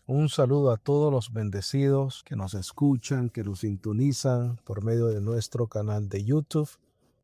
Un saludo a todos los bendecidos que nos escuchan, que nos sintonizan por medio de nuestro canal de YouTube.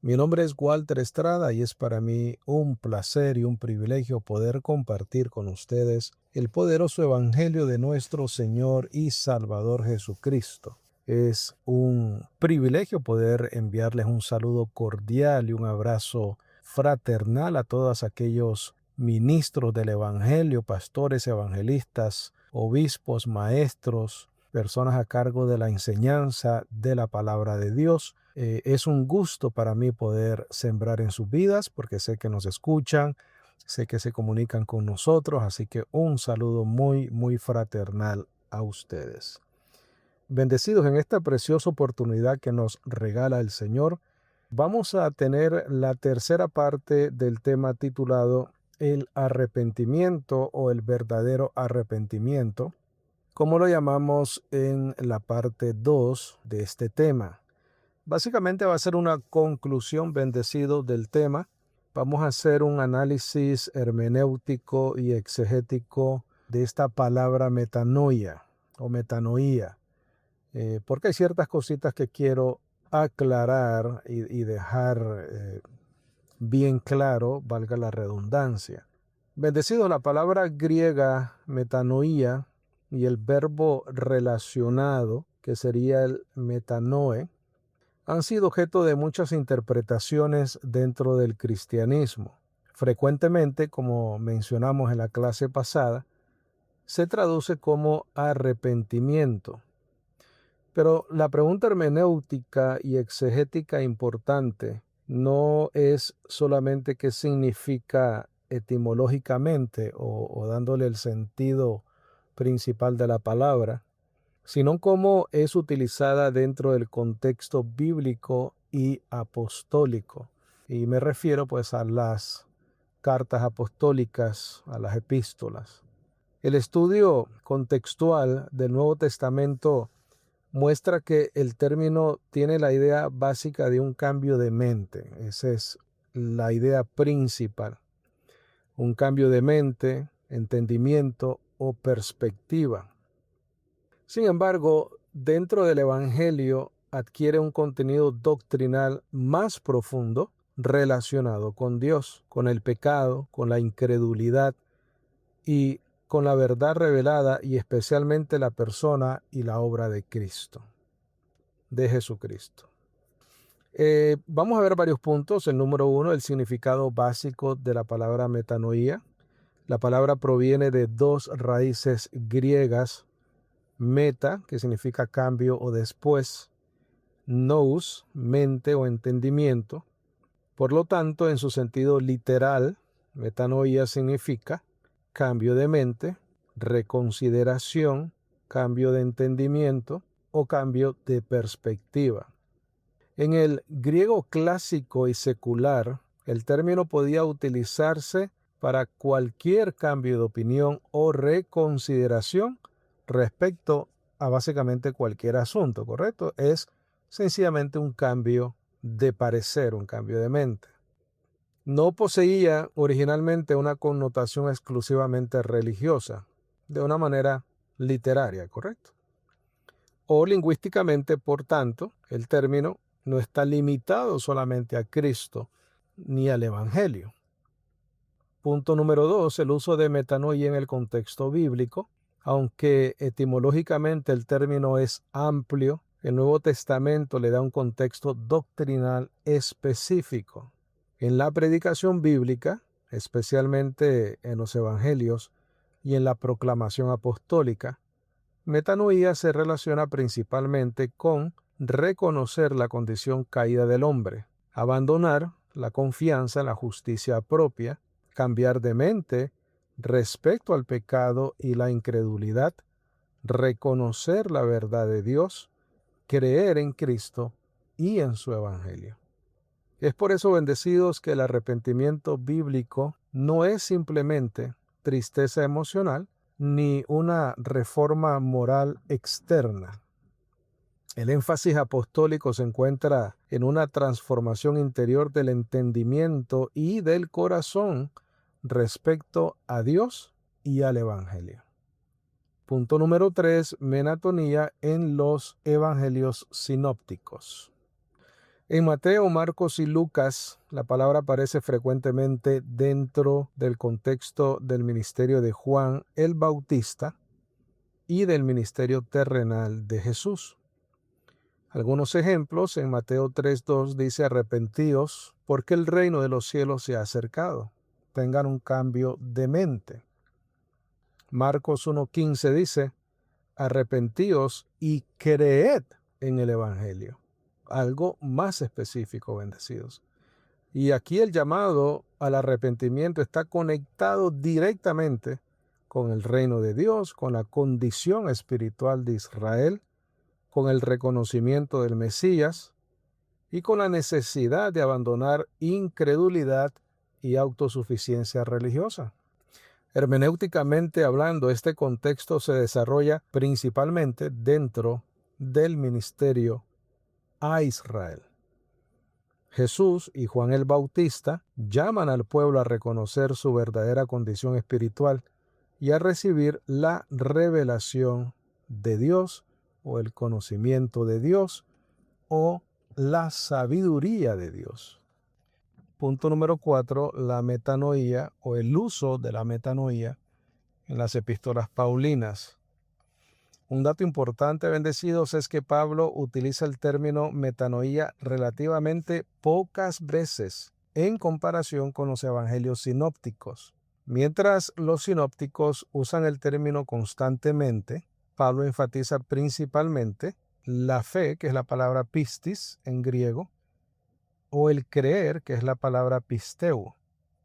Mi nombre es Walter Estrada y es para mí un placer y un privilegio poder compartir con ustedes el poderoso evangelio de nuestro Señor y Salvador Jesucristo. Es un privilegio poder enviarles un saludo cordial y un abrazo fraternal a todos aquellos ministros del evangelio, pastores, evangelistas, obispos, maestros, personas a cargo de la enseñanza de la palabra de Dios. Es un gusto para mí poder sembrar en sus vidas porque sé que nos escuchan, sé que se comunican con nosotros, así que un saludo muy fraternal a ustedes. Bendecidos en esta preciosa oportunidad que nos regala el Señor, vamos a tener la tercera parte del tema titulado El arrepentimiento o el verdadero arrepentimiento, como lo llamamos en la parte 2 de este tema. Básicamente va a ser una conclusión, bendecido, del tema. Vamos a hacer un análisis hermenéutico y exegético de esta palabra metanoia o metanoía, porque hay ciertas cositas que quiero aclarar y dejar bien claro, valga la redundancia. Bendecido, la palabra griega metanoía y el verbo relacionado, que sería el metanoe, han sido objeto de muchas interpretaciones dentro del cristianismo. Frecuentemente, como mencionamos en la clase pasada, se traduce como arrepentimiento. Pero la pregunta hermenéutica y exegética importante no es solamente qué significa etimológicamente o dándole el sentido principal de la palabra, sino cómo es utilizada dentro del contexto bíblico y apostólico. Y me refiero pues a las cartas apostólicas, a las epístolas. El estudio contextual del Nuevo Testamento muestra que el término tiene la idea básica de un cambio de mente. Esa es la idea principal. Un cambio de mente, entendimiento o perspectiva. Sin embargo, dentro del Evangelio adquiere un contenido doctrinal más profundo relacionado con Dios, con el pecado, con la incredulidad y con la verdad revelada, y especialmente la persona y la obra de Cristo, de Jesucristo. Vamos a ver varios puntos. El número 1, el significado básico de la palabra metanoía. La palabra proviene de dos raíces griegas: meta, que significa cambio o después; nous, mente o entendimiento. Por lo tanto, en su sentido literal, metanoia significa cambio de mente, reconsideración, cambio de entendimiento o cambio de perspectiva. En el griego clásico y secular, el término podía utilizarse para cualquier cambio de opinión o reconsideración respecto a básicamente cualquier asunto, ¿correcto? Es sencillamente un cambio de parecer, un cambio de mente. No poseía originalmente una connotación exclusivamente religiosa, de una manera literaria, ¿correcto? O lingüísticamente, por tanto, el término no está limitado solamente a Cristo ni al Evangelio. Punto número 2, el uso de metanoia en el contexto bíblico. Aunque etimológicamente el término es amplio, el Nuevo Testamento le da un contexto doctrinal específico. En la predicación bíblica, especialmente en los evangelios y en la proclamación apostólica, metanoia se relaciona principalmente con reconocer la condición caída del hombre, abandonar la confianza en la justicia propia, cambiar de mente respecto al pecado y la incredulidad, reconocer la verdad de Dios, creer en Cristo y en su evangelio. Es por eso, bendecidos, que el arrepentimiento bíblico no es simplemente tristeza emocional ni una reforma moral externa. El énfasis apostólico se encuentra en una transformación interior del entendimiento y del corazón respecto a Dios y al Evangelio. Punto número 3, metatonía en los evangelios sinópticos. En Mateo, Marcos y Lucas, la palabra aparece frecuentemente dentro del contexto del ministerio de Juan el Bautista y del ministerio terrenal de Jesús. Algunos ejemplos: en Mateo 3:2 dice: arrepentíos, porque el reino de los cielos se ha acercado. Tengan un cambio de mente. Marcos 1:15 dice: arrepentíos y creed en el evangelio. Algo más específico, bendecidos. Y aquí el llamado al arrepentimiento está conectado directamente con el reino de Dios, con la condición espiritual de Israel, con el reconocimiento del Mesías y con la necesidad de abandonar incredulidad y autosuficiencia religiosa. Hermenéuticamente hablando, este contexto se desarrolla principalmente dentro del ministerio a Israel. Jesús y Juan el Bautista llaman al pueblo a reconocer su verdadera condición espiritual y a recibir la revelación de Dios o el conocimiento de Dios o la sabiduría de Dios. Punto número 4, la metanoía o el uso de la metanoía en las epístolas paulinas. Un dato importante, bendecidos, es que Pablo utiliza el término metanoía relativamente pocas veces en comparación con los evangelios sinópticos. Mientras los sinópticos usan el término constantemente, Pablo enfatiza principalmente la fe, que es la palabra pistis en griego, o el creer, que es la palabra pisteu.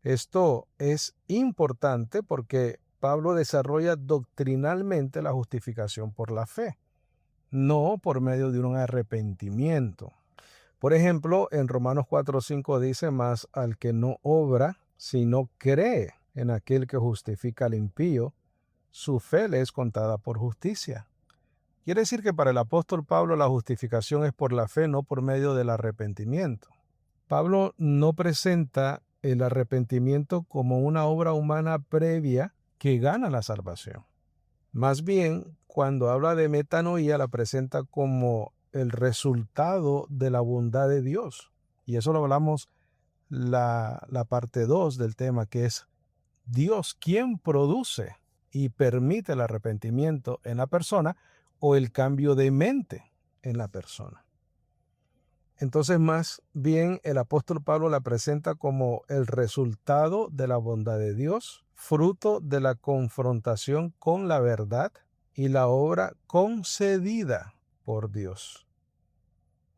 Esto es importante porque Pablo desarrolla doctrinalmente la justificación por la fe, no por medio de un arrepentimiento. Por ejemplo, en Romanos 4:5 dice: mas al que no obra, sino cree en aquel que justifica al impío, su fe le es contada por justicia. Quiere decir que para el apóstol Pablo la justificación es por la fe, no por medio del arrepentimiento. Pablo no presenta el arrepentimiento como una obra humana previa que gana la salvación. Más bien, cuando habla de metanoía, la presenta como el resultado de la bondad de Dios. Y eso lo hablamos la parte 2 del tema, que es Dios quien produce y permite el arrepentimiento en la persona o el cambio de mente en la persona. Entonces, más bien, el apóstol Pablo la presenta como el resultado de la bondad de Dios, fruto de la confrontación con la verdad y la obra concedida por Dios.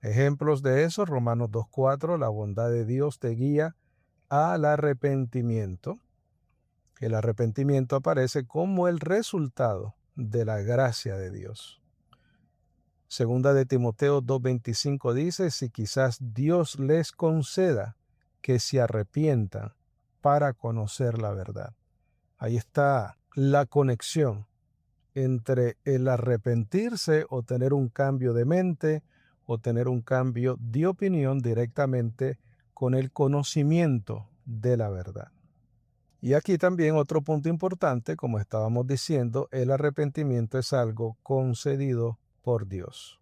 Ejemplos de eso: Romanos 2:4, la bondad de Dios te guía al arrepentimiento. El arrepentimiento aparece como el resultado de la gracia de Dios. Segunda de Timoteo 2:25 dice: si quizás Dios les conceda que se arrepientan para conocer la verdad. Ahí está la conexión entre el arrepentirse o tener un cambio de mente o tener un cambio de opinión directamente con el conocimiento de la verdad. Y aquí también otro punto importante, como estábamos diciendo, el arrepentimiento es algo concedido por Dios.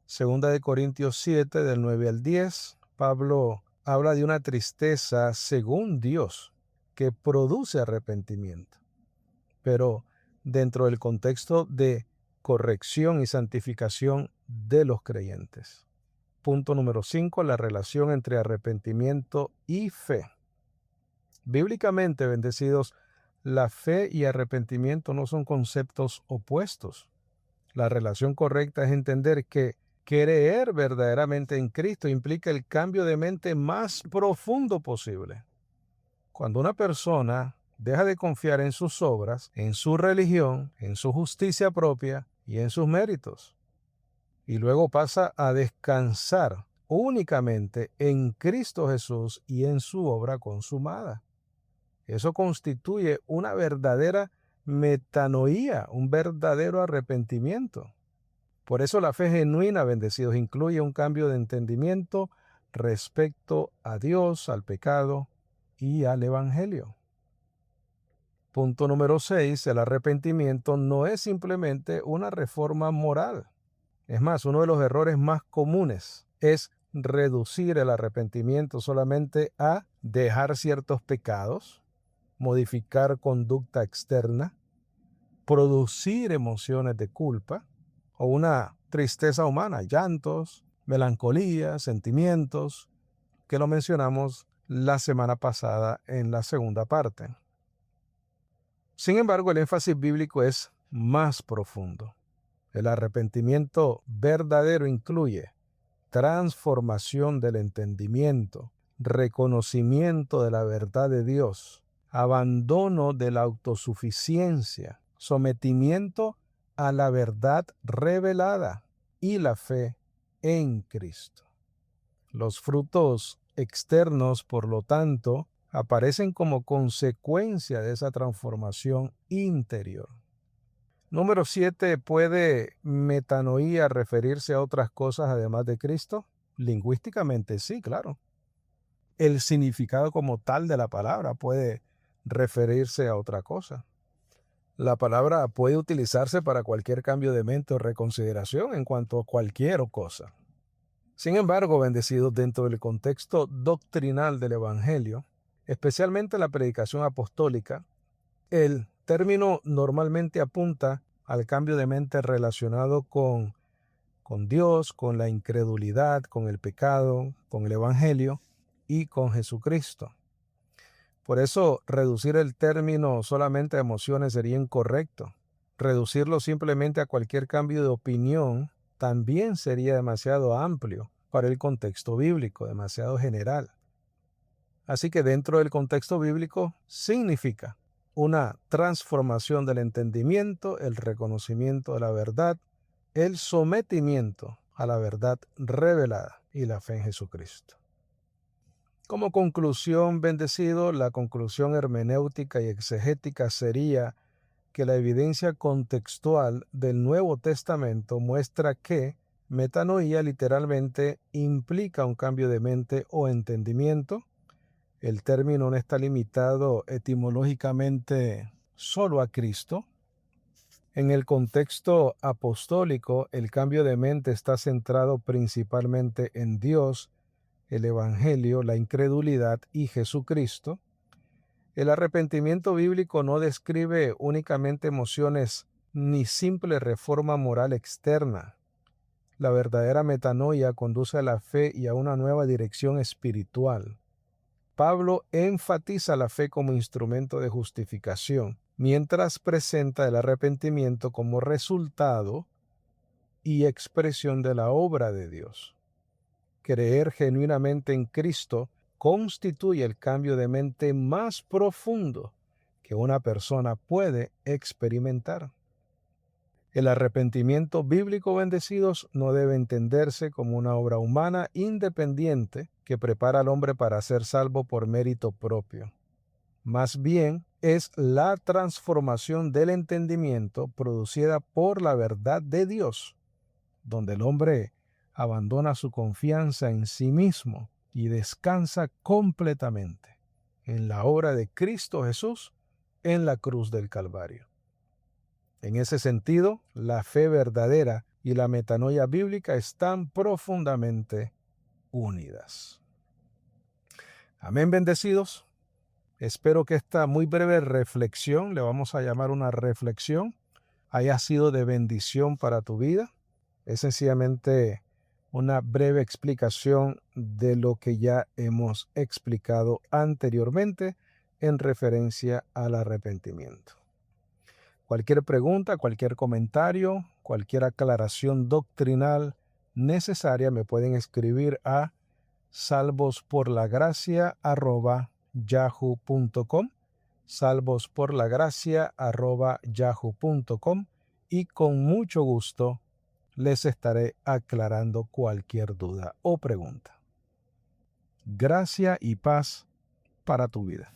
Segunda de Corintios 7, del 9 al 10, Pablo habla de una tristeza según Dios que produce arrepentimiento, pero dentro del contexto de corrección y santificación de los creyentes. Punto número 5, la relación entre arrepentimiento y fe. Bíblicamente, bendecidos, la fe y arrepentimiento no son conceptos opuestos. La relación correcta es entender que creer verdaderamente en Cristo implica el cambio de mente más profundo posible. Cuando una persona deja de confiar en sus obras, en su religión, en su justicia propia y en sus méritos, y luego pasa a descansar únicamente en Cristo Jesús y en su obra consumada, eso constituye una verdadera metanoía, un verdadero arrepentimiento. Por eso la fe genuina, bendecidos, incluye un cambio de entendimiento respecto a Dios, al pecado y al Evangelio. Punto número 6, el arrepentimiento no es simplemente una reforma moral. Es más, uno de los errores más comunes es reducir el arrepentimiento solamente a dejar ciertos pecados, modificar conducta externa, producir emociones de culpa o una tristeza humana, llantos, melancolía, sentimientos, que lo mencionamos la semana pasada en la segunda parte. Sin embargo, el énfasis bíblico es más profundo. El arrepentimiento verdadero incluye transformación del entendimiento, reconocimiento de la verdad de Dios, abandono de la autosuficiencia, sometimiento a la verdad revelada y la fe en Cristo. Los frutos externos, por lo tanto, aparecen como consecuencia de esa transformación interior. Número 7, ¿puede metanoía referirse a otras cosas además de Cristo? Lingüísticamente sí, claro. El significado como tal de la palabra puede referirse a otra cosa. La palabra puede utilizarse para cualquier cambio de mente o reconsideración en cuanto a cualquier cosa. Sin embargo, bendecidos, dentro del contexto doctrinal del Evangelio, especialmente la predicación apostólica, el término normalmente apunta al cambio de mente relacionado con Dios, con la incredulidad, con el pecado, con el Evangelio y con Jesucristo. Por eso, reducir el término solamente a emociones sería incorrecto. Reducirlo simplemente a cualquier cambio de opinión también sería demasiado amplio para el contexto bíblico, demasiado general. Así que dentro del contexto bíblico significa una transformación del entendimiento, el reconocimiento de la verdad, el sometimiento a la verdad revelada y la fe en Jesucristo. Como conclusión, bendecido, la conclusión hermenéutica y exegética sería que la evidencia contextual del Nuevo Testamento muestra que metanoía literalmente implica un cambio de mente o entendimiento. El término no está limitado etimológicamente solo a Cristo. En el contexto apostólico, el cambio de mente está centrado principalmente en Dios, el Evangelio, la incredulidad y Jesucristo. El arrepentimiento bíblico no describe únicamente emociones ni simple reforma moral externa. La verdadera metanoia conduce a la fe y a una nueva dirección espiritual. Pablo enfatiza la fe como instrumento de justificación, mientras presenta el arrepentimiento como resultado y expresión de la obra de Dios. Creer genuinamente en Cristo constituye el cambio de mente más profundo que una persona puede experimentar. El arrepentimiento bíblico, bendecidos, no debe entenderse como una obra humana independiente que prepara al hombre para ser salvo por mérito propio. Más bien, es la transformación del entendimiento producida por la verdad de Dios, donde el hombre abandona su confianza en sí mismo y descansa completamente en la obra de Cristo Jesús en la cruz del Calvario. En ese sentido, la fe verdadera y la metanoia bíblica están profundamente unidas. Amén, bendecidos. Espero que esta muy breve reflexión, le vamos a llamar una reflexión, haya sido de bendición para tu vida. Es sencillamente una breve explicación de lo que ya hemos explicado anteriormente en referencia al arrepentimiento. Cualquier pregunta, cualquier comentario, cualquier aclaración doctrinal necesaria me pueden escribir a salvosporlagracia@yahoo.com, salvosporlagracia@yahoo.com, y con mucho gusto les estaré aclarando cualquier duda o pregunta. Gracia y paz para tu vida.